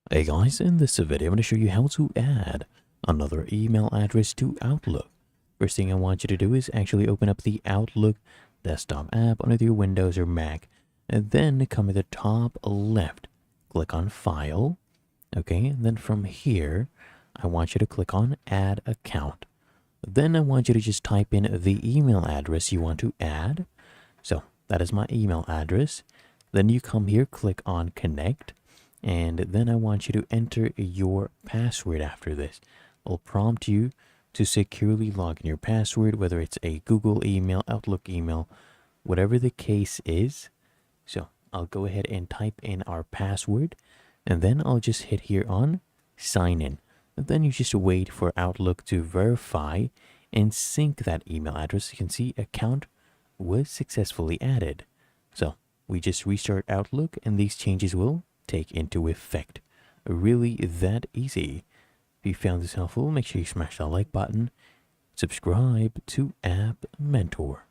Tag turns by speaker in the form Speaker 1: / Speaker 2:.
Speaker 1: Hey guys, in this video I'm going to show you how to add another email address to Outlook. First thing I want you to do is actually open up the Outlook desktop app on either your Windows or Mac, and then come to the top left, click on File, okay, and then from here I want you to click on Add Account. Then I want you to just type in the email address you want to add. So that is my email address. Then you come here, click on Connect. And then I want you to enter your password after this. It'll prompt you to securely log in your password, whether it's a Google email, Outlook email, whatever the case is. So I'll go ahead and type in our password, and then I'll just hit here on sign in. And then you just wait for Outlook to verify and sync that email address. You can see account was successfully added. So we just restart Outlook and these changes will take into effect. Really that easy. If you found this helpful, make sure you smash that like button, subscribe to App Mentor.